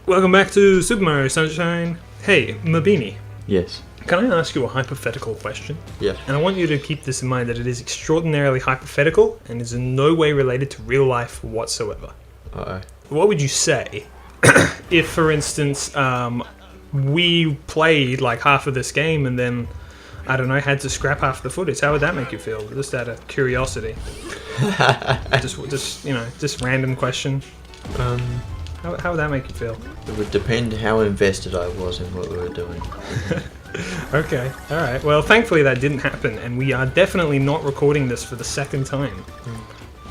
Welcome back to Super Mario Sunshine. Hey, Mabini, Yes. can I ask you a hypothetical question? Yeah. And I want you to keep this in mind that it is extraordinarily hypothetical and is in no way related to real life whatsoever. Uh-oh. What would you say if, for instance, we played like half of this game and then, I don't know, had to scrap half the footage? How would that make you feel? Just out of curiosity. just random question. How would that make you feel? It would depend how invested I was in what we were doing. Okay, alright. Well, thankfully that didn't happen, and we are definitely not recording this for the second time.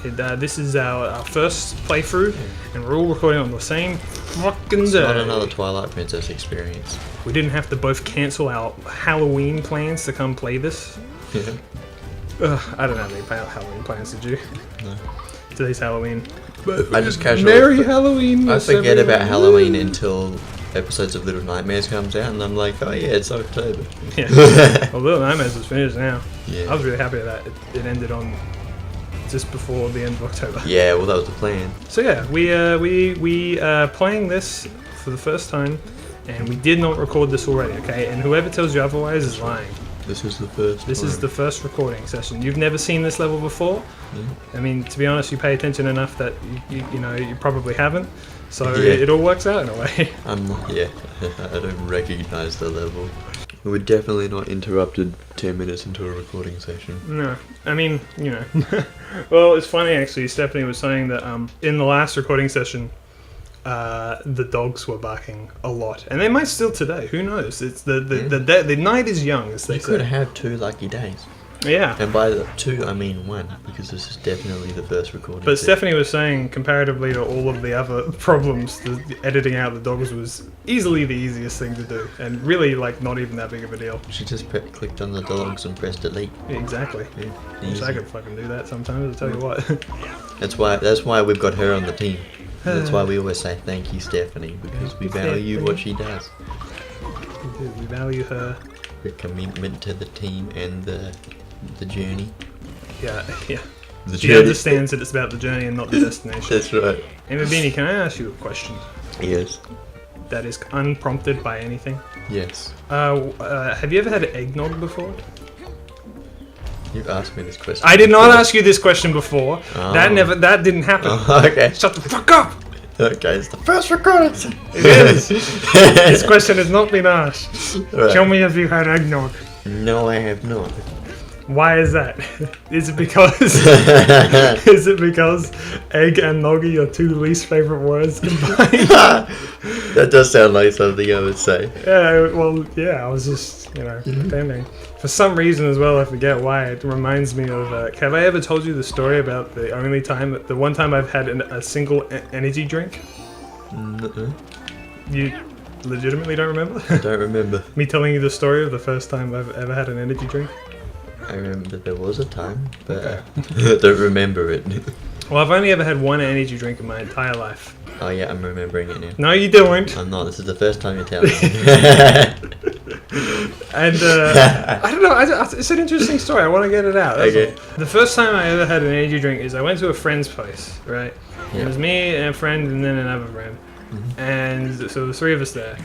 This is our first playthrough, and we're all recording on the same fucking day. It's not another Twilight Princess experience. We didn't have to both cancel our Halloween plans to come play this. Yeah. I don't have any Halloween plans, did you? No. Today's Halloween. I just casually... Merry Halloween! I forget about Halloween until episodes of Little Nightmares comes out, and I'm like, oh yeah, it's October. Yeah. Well, Little Nightmares is finished now. Yeah. I was really happy with that. It ended on just before the end of October. Yeah, well that was the plan. So yeah, we are playing this for the first time, and we did not record this already, okay? And whoever tells you otherwise is lying. This is the first This time. is the first recording session. You've never seen this level before? Yeah. I mean, to be honest, you pay attention enough that you know you probably haven't. So Yeah. it all works out in a way. Yeah, I don't recognise the level. We were definitely not interrupted 10 minutes into a recording session. No, I mean, you know. Well, it's funny actually. Stephanie was saying that in the last recording session, the dogs were barking a lot, and they might still today. Who knows? It's the night is young, as they You say. could have 2 lucky days. Yeah. And by the 2, I mean 1, because this is definitely the first recording. But session. Stephanie was saying, comparatively to all of the other problems, the editing out the dogs was easily the easiest thing to do, and really, like, not even that big of a deal. She just clicked on the dogs and pressed delete. Yeah, exactly. Yeah, Wish easy. I could fucking do that sometimes, I'll tell you what. That's why we've got her on the team. That's why we always say thank you, Stephanie, because we value what she does. We do. We value her. Her commitment to the team and the journey. Yeah, yeah. The She journey. understands that it's about the journey and not the destination. That's right. Hey, Mabini, can I ask you a question Yes. that is unprompted by anything? Yes. Have you ever had eggnog before? You've asked me this question. I did not ask you this question before. Oh. That didn't happen. Oh, okay. Shut the fuck up! Okay, it's the first recording. It is. This question has not been asked. Right. Show me if you had eggnog. No, I have not. Why is that? Is it because egg and noggy are 2 least favorite words combined? That does sound like something I would say. Yeah, well, yeah, I was just, pretending. For some reason as well, I forget why, it reminds me of, have I ever told you the story about the one time I've had a single energy drink? No, You legitimately don't remember? I don't remember. Me telling you the story of the first time I've ever had an energy drink? I remember there was a time, but Okay. I don't remember it. Well, I've only ever had one energy drink in my entire life. Oh yeah, I'm remembering it now. No, you don't. I'm not. This is the first time you're telling me. And I don't know. It's an interesting story. I want to get it out. That's Okay. all. The first time I ever had an energy drink is I went to a friend's place. Right. Yeah. It was me and a friend and then another friend, and so the 3 of us there.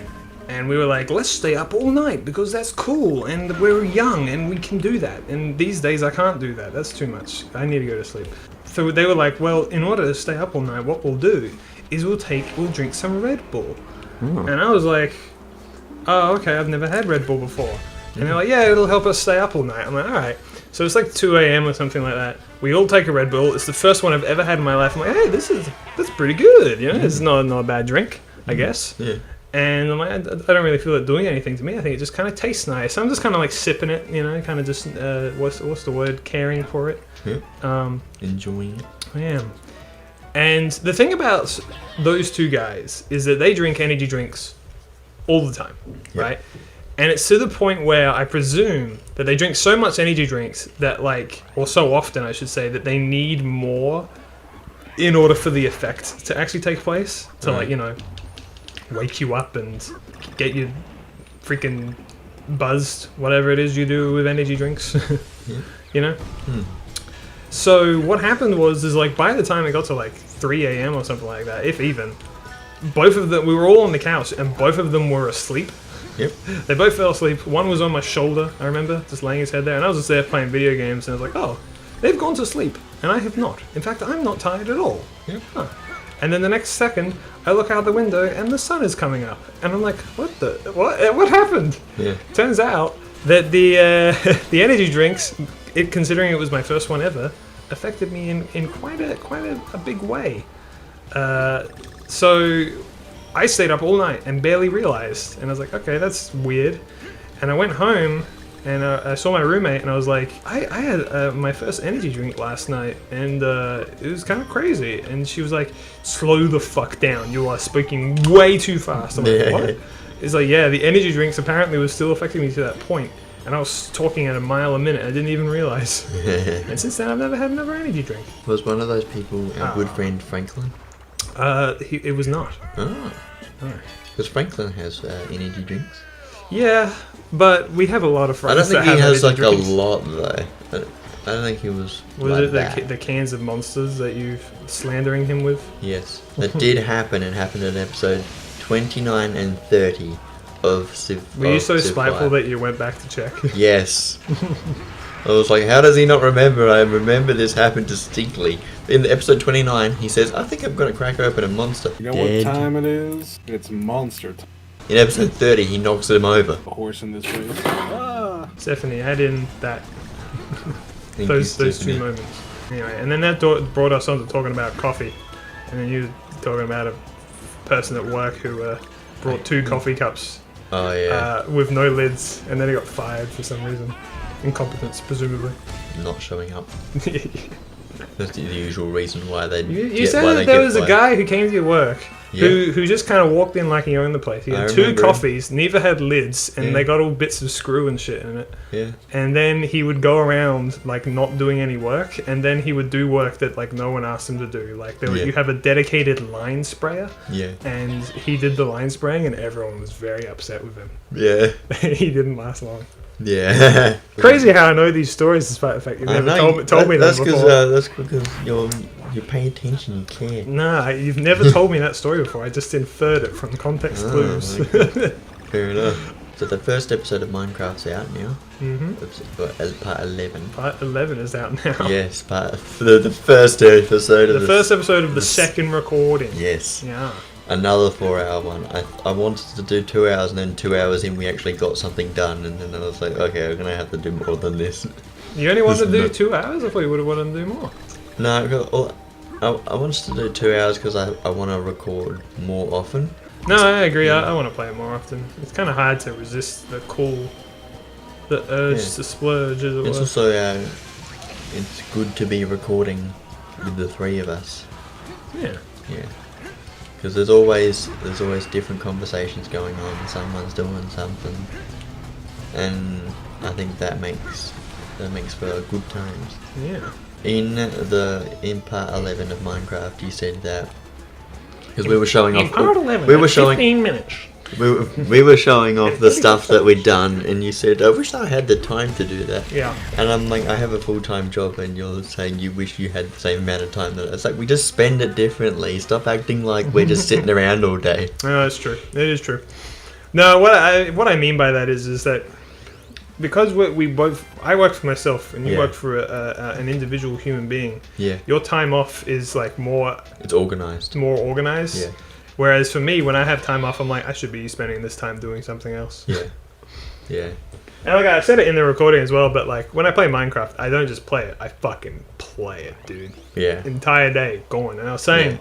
And we were like, let's stay up all night because that's cool and we're young and we can do that. And these days I can't do that. That's too much. I need to go to sleep. So they were like, well, in order to stay up all night, what we'll do is we'll drink some Red Bull. And I was like, oh, okay, I've never had Red Bull before. And they're like, yeah, it'll help us stay up all night. I'm like, all right. So it's like 2 a.m. or something like that. We all take a Red Bull. It's the first one I've ever had in my life. I'm like, hey, that's pretty good. It's not a bad drink, I guess. Yeah. And I'm like, I don't really feel it doing anything to me. I think it just kind of tastes nice. So I'm just kind of like sipping it, kind of just, what's the word, caring for it. Yeah. Enjoying it. I am. And the thing about those 2 guys is that they drink energy drinks all the time, right? And it's to the point where I presume that they drink so much energy drinks that or so often I should say, that they need more in order for the effect to actually take place. To wake you up and get you freaking buzzed, whatever it is you do with energy drinks. So what happened was by the time it got to 3 a.m. or something like that, if even, both of them, we were all on the couch, and both of them were asleep. Yep. They both fell asleep. One was on my shoulder, I remember, just laying his head there, and I was just there playing video games, and I was like, oh, they've gone to sleep, and I have not. In fact, I'm not tired at all. Yep. Huh. And then the next second, I look out the window, and the sun is coming up, and I'm like, what happened? Yeah. Turns out that the the energy drinks, considering it was my first one ever, affected me in quite a big way. So I stayed up all night and barely realized, and I was like, okay, that's weird. And I went home and I saw my roommate, and I was like, I had my first energy drink last night, and it was kind of crazy. And she was like, slow the fuck down, you are speaking way too fast. I'm like, what? It's like, yeah, the energy drinks apparently was still affecting me to that point. And I was talking at a mile a minute. I didn't even realize. And since then, I've never had another energy drink. Was one of those people our good friend Franklin? It was not. Oh. Because Franklin has energy drinks. Yeah, but we have a lot of friends. I don't think that he have has like drinks. a lot though. I don't think he was. Was like it that. the cans of monsters that you've slandering him with? Yes, that did happen. It happened in episode 29 and 30 of Civ. Were you so Civ spiteful 5. that you went back to check? Yes. I was like, how does he not remember? I remember this happened distinctly. In the episode 29, he says, I think I'm going to crack open a monster. You know what time it is? It's monster time. In episode 30, he knocks him over. A horse in this race. Ah! Stephanie, add in that Thank those you, two Stephanie. moments. Anyway, and then that brought us on to talking about coffee, and then you were talking about a person at work who brought 2 coffee cups Oh, yeah. with no lids, and then he got fired for some reason. Incompetence, presumably. Not showing up. That's the usual reason why they You said that there was a guy who came to your work who just kind of walked in like he owned the place. He had 2 coffees, neither had lids, and they got all bits of screw and shit in it. Yeah. And then he would go around like not doing any work, and then he would do work that like no one asked him to do. Like you have a dedicated line sprayer. Yeah. And he did the line spraying, and everyone was very upset with him. Yeah. He didn't last long. Yeah. Crazy how I know these stories despite the fact you've never told me them before. That's because you pay attention, you care. Nah, you've never told me that story before. I just inferred it from context clues. Okay. Fair enough. So the first episode of Minecraft's out now. As part 11. Part 11 is out now. Yes, the first episode of the first episode of the second recording. Yes. Yeah. Another 4-hour one. I wanted to do 2 hours, and then 2 hours in we actually got something done, and then I was like, okay, I'm gonna have to do more than this. You only wanted to do 2 hours? I thought you would have wanted to do more. No, I wanted to do 2 hours because I want to record more often. No, I agree. I want to play it more often. It's kind of hard to resist the urge to splurge, as it were. It's also it's good to be recording with the 3 of us. Yeah. Yeah. Because there's always different conversations going on. Someone's doing something, and I think that makes for good times. Yeah. In part 11 of Minecraft, you said that because we were showing off. In part 11, we were showing 15 minutes. we were showing off the stuff that we'd done, and you said, I wish I had the time to do that. Yeah. And I'm like, I have a full-time job, and you're saying you wish you had the same amount of time. That it's like, we just spend it differently. Stop acting like we're just sitting around all day. No, that's true. It is true. No, what I mean by that is that because I work for myself and you work for an individual human being. Yeah. Your time off is like more. It's organized. More organized. Yeah. Whereas for me, when I have time off, I'm like, I should be spending this time doing something else. Yeah. Yeah. And like I said it in the recording as well, but like when I play Minecraft, I don't just play it. I fucking play it, dude. Yeah. Entire day going. And I was saying,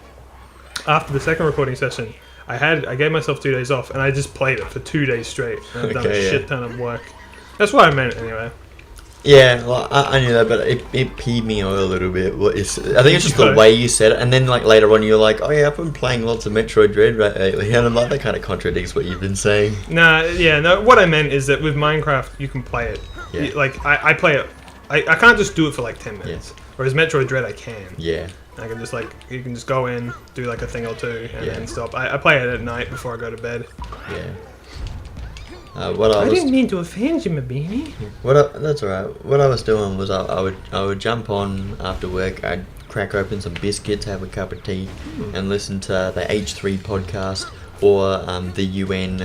after the second recording session, I gave myself 2 days off, and I just played it for 2 days straight. And I've done a shit ton of work. That's what I meant anyway. Yeah, well, I knew that, but it peed me off a little bit. I think it's just the way you said it, and then like later on you're like, oh yeah, I've been playing lots of Metroid Dread lately, and I'm like, that kind of contradicts what you've been saying. No, what I meant is that with Minecraft, you can play it. Yeah. Like, I play it, I can't just do it for like 10 minutes. Yeah. Whereas Metroid Dread, I can. Yeah. I can just like, you can just go in, do like a thing or two, and then stop. I play it at night before I go to bed. Yeah. I didn't mean to offend you, my beanie. That's alright. What I was doing was I would jump on after work. I'd crack open some biscuits, have a cup of tea, and listen to the H3 podcast or the UN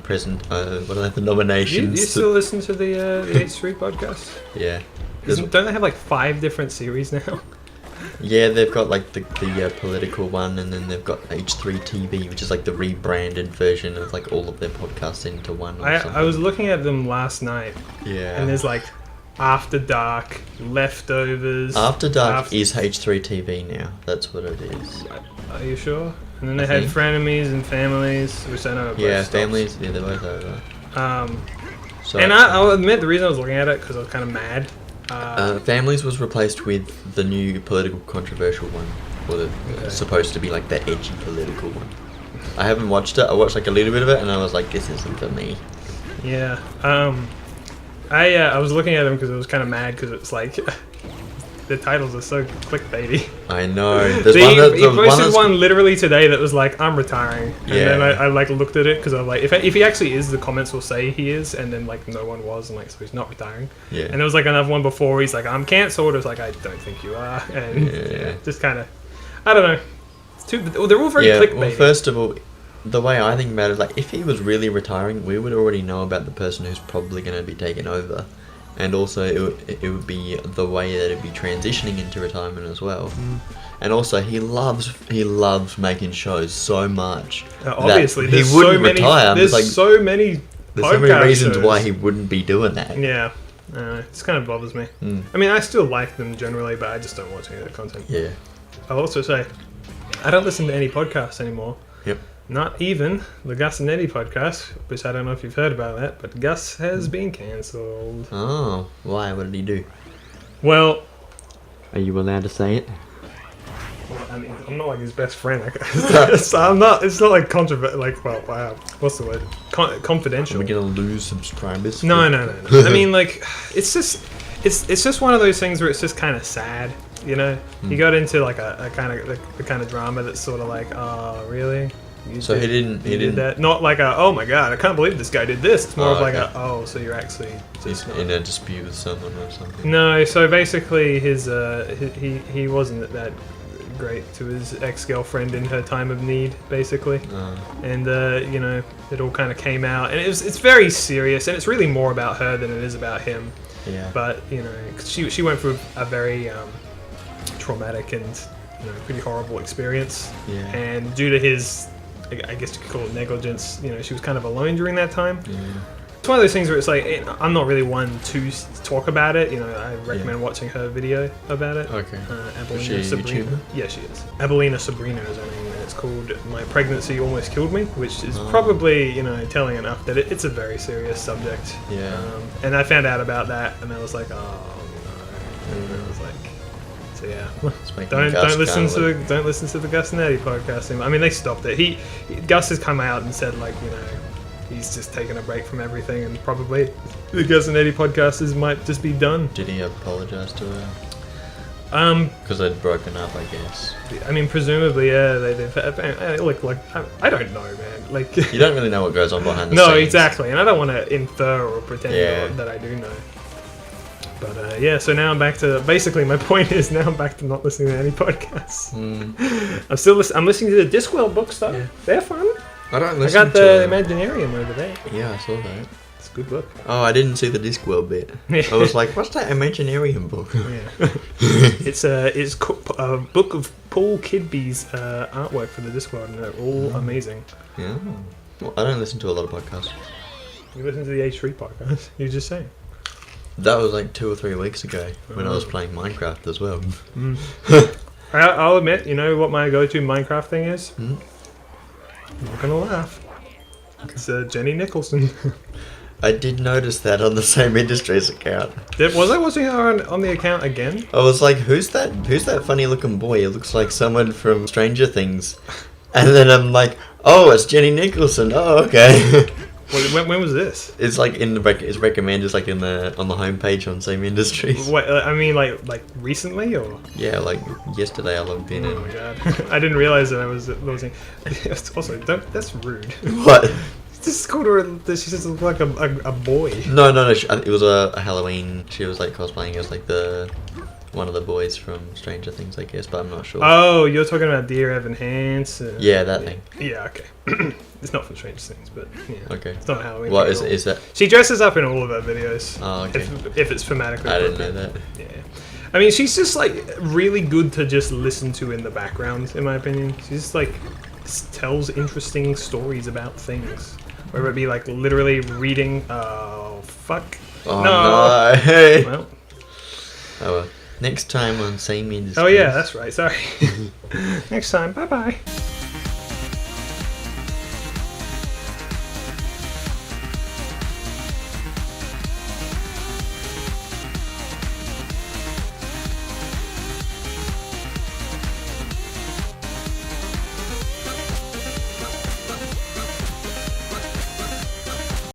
present. What are the nominations? You still listen to the H3 podcast? Yeah. Don't they have like 5 different series now? Yeah, they've got like the political one, and then they've got H3 TV, which is like the rebranded version of like all of their podcasts into one. I was looking at them last night. Yeah. And there's like After Dark, Leftovers. After Dark is H3 TV now. That's what it is. Are you sure? And then they had Frenemies and Families, which I know. Yeah, Families. Yeah, they're both over. So and I'll admit the reason I was looking at it because I was kind of mad. Families was replaced with the new political controversial one, or supposed to be like the edgy political one. I haven't watched it. I watched like a little bit of it, and I was like, this isn't for me. Yeah. I was looking at them because I was kind of mad because it's like the titles are so clickbaity. I know. He posted one literally today that was like, I'm retiring. And then I like looked at it because I was like, if he actually is, the comments will say he is, and then like no one was, and like so he's not retiring. Yeah. And there was like another one before he's like, I'm cancelled. It was like, I don't think you are. And just kind of, I don't know. It's too. They're all very clickbaity. Well, first of all, the way I think about it is like, if he was really retiring, we would already know about the person who's probably going to be taking over. And also, it would be the way that it'd be transitioning into retirement as well. And also, he loves making shows so much. Obviously, he wouldn't retire. There's so many reasons shows why he wouldn't be doing that. Yeah, this kind of bothers me. I mean, I still like them generally, but I just don't watch any of their content. Yeah. I'll also say, I don't listen to any podcasts anymore. Yep. Not even the Gus and Eddie podcast, which I don't know if you've heard about that, but Gus has been cancelled. Oh, why? What did he do? Well, are you allowed to say it? I mean, I'm not like his best friend. So I'm not. It's not like controversial. Like, well, wow. What's the word? Confidential. Are we gonna lose subscribers? No. I mean, like, it's just one of those things where it's just kind of sad. You know, you got into like a kind of the kind of drama that's sort of like, oh, really? He did that. Not like oh my god, I can't believe this guy did this. It's more of like so you're actually just in a dispute with someone or something. No, so basically he wasn't that great to his ex-girlfriend in her time of need, basically. And you know, it all kind of came out, and it's very serious, and it's really more about her than it is about him. Yeah. But you know, 'cause she went through a very traumatic and pretty horrible experience. Yeah. And due to his, I guess you could call it negligence, she was kind of alone during that time. Yeah. It's one of those things where it's like, I'm not really one to talk about it. I recommend watching her video about it. Okay. Abelina Sabrina. Yeah, she is. Abelina Sabrina is her name, and it's called "My Pregnancy Almost Killed Me," which is probably telling enough that it's a very serious subject. Yeah. And I found out about that, and I was like, oh no. And I was like, so yeah, don't listen to the Gus and Eddie podcast anymore. I mean, they stopped it. Gus has come out and said like, he's just taking a break from everything, and probably the Gus and Eddie podcasters might just be done. Did he apologize to her? Because they'd broken up, I guess. I mean, presumably, yeah. They've like I don't know, man. Like you don't really know what goes on behind the scenes. No, exactly, and I don't want to infer or pretend that I do know. But yeah, so now I'm back to, basically my point is now I'm back to not listening to any podcasts. I'm listening to the Discworld books though. Yeah. They're fun. I don't listen to... I got the Imaginarium over there. Yeah, I saw that. It's a good book. Oh, I didn't see the Discworld bit. I was like, what's that Imaginarium book? Yeah. It's a book of Paul Kidby's artwork for the Discworld, and they're all amazing. Yeah. Well, I don't listen to a lot of podcasts. You listen to the H3 podcast? You were just saying. That was like 2 or 3 weeks ago when I was playing Minecraft as well. I'll admit, what my go-to Minecraft thing is? I'm not gonna laugh. Okay. It's Jenny Nicholson. I did notice that on the Same Industries account. Was I watching her on the account again? I was like, who's that funny looking boy? It looks like someone from Stranger Things. And then I'm like, oh, it's Jenny Nicholson. Oh, okay. When was this? It's like it's recommended like on the homepage on Same Industries. Wait, I mean like recently or? Yeah, like yesterday I logged in. Oh my god! I didn't realize that I was losing. Also, that's rude. What? Just called her. She just looked like a boy. No. It was a Halloween. She was like cosplaying as like the one of the boys from Stranger Things, I guess, but I'm not sure. Oh, you're talking about Dear Evan Hansen. Yeah, that thing. Yeah, okay. It's not from Stranger Things, but yeah. Okay. It's not Halloween. What thing at all. is that? She dresses up in all of her videos. Oh, okay. If it's thematically I didn't appropriate. know that. Yeah. I mean, she's just like really good to just listen to in the background, in my opinion. She's just like tells interesting stories about things. Whether it be like literally reading. Oh, fuck. Oh, No. no. Well. Oh, well. Next time on Same Industries. Oh, yeah, that's right. Sorry. Next time. Bye bye.